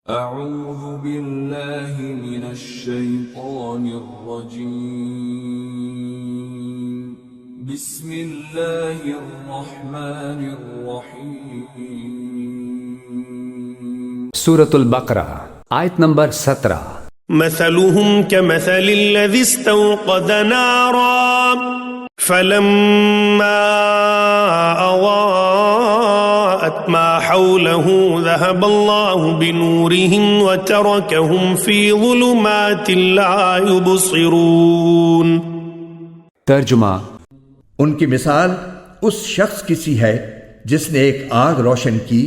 أعوذ بالله من الشيطان الرجيم بسم الله الرحمن الرحيم سورة البقرہ آیت نمبر 17۔ مثلهم كمثل الذي استوقد نارا فلما أضاءت ما حوله ذهب الله بنورهم وتركهم في ظلمات لا يبصرون۔ ترجمہ: ان کی مثال اس شخص کی سی ہے جس نے ایک آگ روشن کی،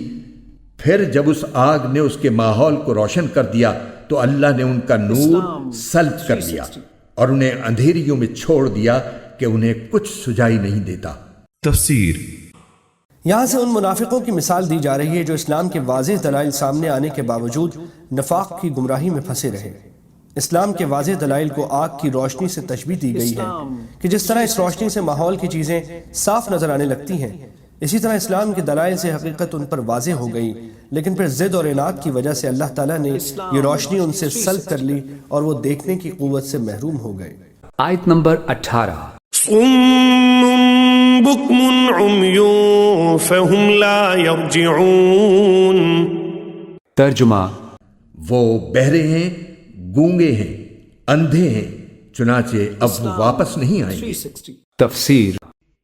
پھر جب اس آگ نے اس کے ماحول کو روشن کر دیا تو اللہ نے ان کا نور سلب کر لیا اور انہیں اندھیریوں میں چھوڑ دیا کہ انہیں کچھ سجائی نہیں دیتا۔ تفسیر: یہاں سے ان منافقوں کی مثال دی جا رہی ہے جو اسلام کے واضح دلائل سامنے آنے کے باوجود نفاق کی گمراہی میں پھنسے رہے۔ اسلام کے واضح دلائل کو آگ کی روشنی سے تشبیہ دی گئی ہے کہ جس طرح اس روشنی سے ماحول کی چیزیں صاف نظر آنے لگتی ہیں، اسی طرح اسلام کے دلائل سے حقیقت ان پر واضح ہو گئی، لیکن پھر ضد اور عناد کی وجہ سے اللہ تعالیٰ نے یہ روشنی ان سے سلب کر لی اور وہ دیکھنے کی قوت سے محروم ہو گئے۔ آیت نمبر 18۔ صم بکم عمی فہم لا یرجعون۔ ترجمہ: وہ بہرے ہیں، گونگے ہیں، اندھے ہیں، چنانچہ اب وہ واپس نہیں آئیں گے۔ تفسیر: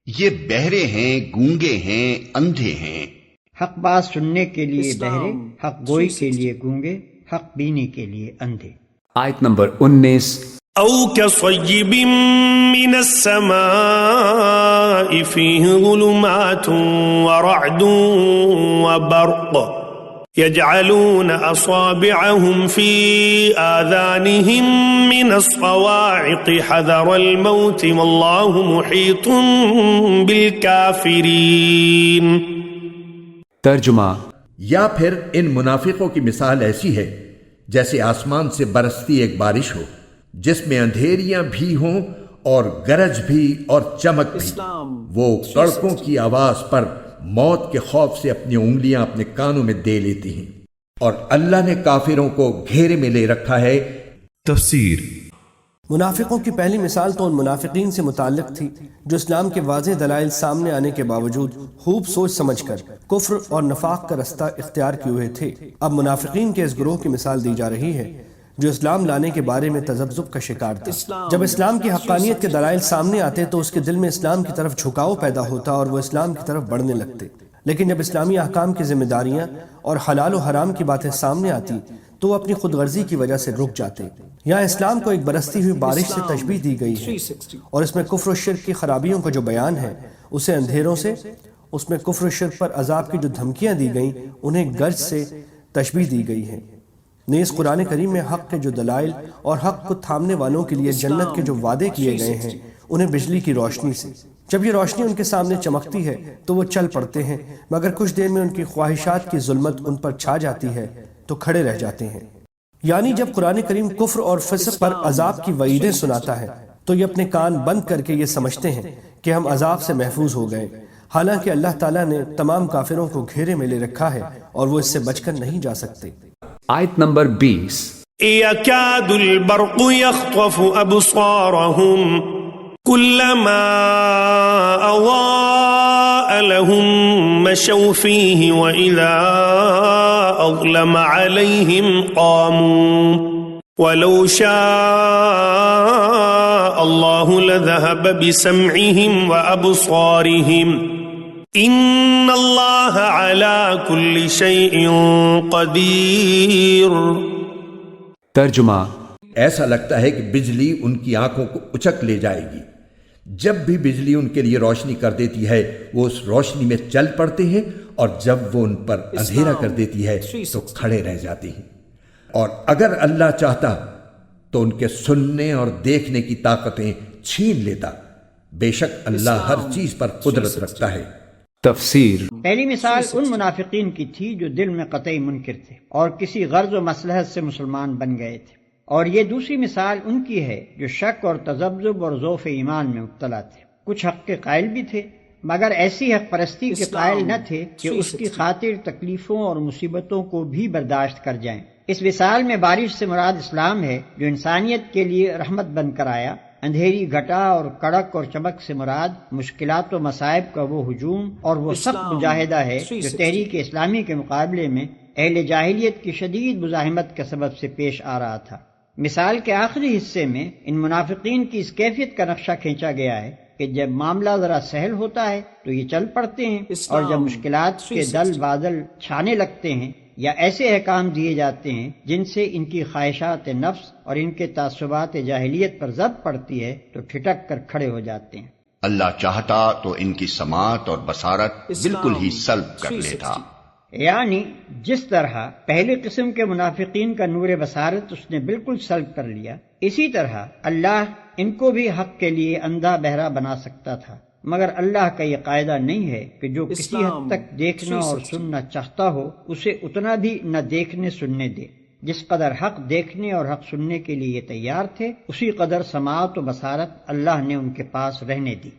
یہ بہرے ہیں، گونگے ہیں، اندھے ہیں۔ حق بات سننے کے لیے بہرے، حق گوئی کے لیے گونگے، حق بینی کے لیے اندھے۔ آیت نمبر 19۔ او كصيب من السماء فيه ظلمات ورعد وبرق يجعلون أصابعهم في آذانهم من الصواعق حذر الموت والله محيط بالكافرين۔ ترجمہ: یا پھر ان منافقوں کی مثال ایسی ہے جیسے آسمان سے برستی ایک بارش ہو جس میں اندھیریاں بھی ہوں اور گرج بھی اور چمک بھی۔ وہ کڑکوں کی آواز پر موت کے خوف سے اپنی انگلیاں اپنے کانوں میں دے لیتی ہیں، اور اللہ نے کافروں کو گھیرے میں لے رکھا ہے۔ تفسیر: منافقوں کی پہلی مثال تو ان منافقین سے متعلق تھی جو اسلام کے واضح دلائل سامنے آنے کے باوجود خوب سوچ سمجھ کر کفر اور نفاق کا رستہ اختیار کیے ہوئے تھے۔ اب منافقین کے اس گروہ کی مثال دی جا رہی ہے جو اسلام لانے کے بارے میں تذبذب کا شکار تھا۔ جب اسلام کی حقانیت کے دلائل سامنے آتے تو اس کے دل میں اسلام کی طرف جھکاؤ پیدا ہوتا اور وہ اسلام کی طرف بڑھنے لگتے، لیکن جب اسلامی احکام کی ذمہ داریاں اور حلال و حرام کی باتیں سامنے آتی تو وہ اپنی خود غرضی کی وجہ سے رک جاتے۔ یہاں اسلام کو ایک برستی ہوئی بارش سے تشبیہ دی گئی ہے، اور اس میں کفر و شرک کی خرابیوں کا جو بیان ہے اسے اندھیروں سے، اس میں کفر و شرک پر عذاب کی جو دھمکیاں دی گئیں انہیں گرج سے تشبیہ دی گئی ہے۔ نیز قرآن کریم میں حق کے جو دلائل اور حق کو تھامنے والوں کے لیے جنت کے جو وعدے کیے گئے ہیں انہیں بجلی کی روشنی سے، جب یہ روشنی ان کے سامنے چمکتی ہے تو وہ چل پڑتے ہیں، مگر کچھ دیر میں ان کی خواہشات کی ظلمت ان پر چھا جاتی ہے تو کھڑے رہ جاتے ہیں۔ یعنی جب قرآن کریم کفر اور فسق پر عذاب کی وعیدیں سناتا ہے تو یہ اپنے کان بند کر کے یہ سمجھتے ہیں کہ ہم عذاب سے محفوظ ہو گئے، حالانکہ اللہ تعالیٰ نے تمام کافروں کو گھیرے میں لے رکھا ہے اور وہ اس سے بچ کر نہیں جا سکتے۔ آیت نمبر 20۔ يكاد البرق يخطف أبصارهم كلما أضاء لهم مشوا فيه وإذا أظلم عليهم قاموا ولو شاء الله لذهب بسمعهم وأبصارهم ان اللہ علی کل شیء قدیر۔ ترجمہ: ایسا لگتا ہے کہ بجلی ان کی آنکھوں کو اچک لے جائے گی۔ جب بھی بجلی ان کے لیے روشنی کر دیتی ہے وہ اس روشنی میں چل پڑتے ہیں، اور جب وہ ان پر اندھیرا کر دیتی ہے تو کھڑے رہ جاتے ہیں۔ اور اگر اللہ چاہتا تو ان کے سننے اور دیکھنے کی طاقتیں چھین لیتا۔ بے شک اللہ ہر چیز پر قدرت رکھتا ہے۔ تفسیر: پہلی مثال ان منافقین کی تھی جو دل میں قطعی منکر تھے اور کسی غرض و مصلحت سے مسلمان بن گئے تھے، اور یہ دوسری مثال ان کی ہے جو شک اور تذبذب اور ضعف ایمان میں مبتلا تھے۔ کچھ حق کے قائل بھی تھے مگر ایسی حق پرستی کے قائل نہ تھے کہ اس کی خاطر تکلیفوں اور مصیبتوں کو بھی برداشت کر جائیں، اس مثال میں بارش سے مراد اسلام ہے جو انسانیت کے لیے رحمت بن کر آیا۔ اندھیری گھٹا اور کڑک اور چمک سے مراد مشکلات و مصائب کا وہ ہجوم اور وہ سخت مجاہدہ ہے جو تحریک اسلامی کے مقابلے میں اہل جاہلیت کی شدید مزاحمت کے سبب سے پیش آ رہا تھا۔ مثال کے آخری حصے میں ان منافقین کی اس کیفیت کا نقشہ کھینچا گیا ہے کہ جب معاملہ ذرا سہل ہوتا ہے تو یہ چل پڑتے ہیں، اور جب مشکلات کے دل بادل چھانے لگتے ہیں یا ایسے احکام دیے جاتے ہیں جن سے ان کی خواہشات نفس اور ان کے تعصبات جاہلیت پر ضرب پڑتی ہے تو ٹھٹک کر کھڑے ہو جاتے ہیں۔ اللہ چاہتا تو ان کی سماعت اور بصارت بالکل ہی سلب کر لیتا۔ یعنی جس طرح پہلی قسم کے منافقین کا نور بصارت اس نے بالکل سلب کر لیا، اسی طرح اللہ ان کو بھی حق کے لیے اندھا بہرا بنا سکتا تھا، مگر اللہ کا یہ قاعدہ نہیں ہے کہ جو کسی حد تک دیکھنا اور سننا چاہتا ہو اسے اتنا بھی نہ دیکھنے سننے دے۔ جس قدر حق دیکھنے اور حق سننے کے لیے یہ تیار تھے، اسی قدر سماعت و بصارت اللہ نے ان کے پاس رہنے دی۔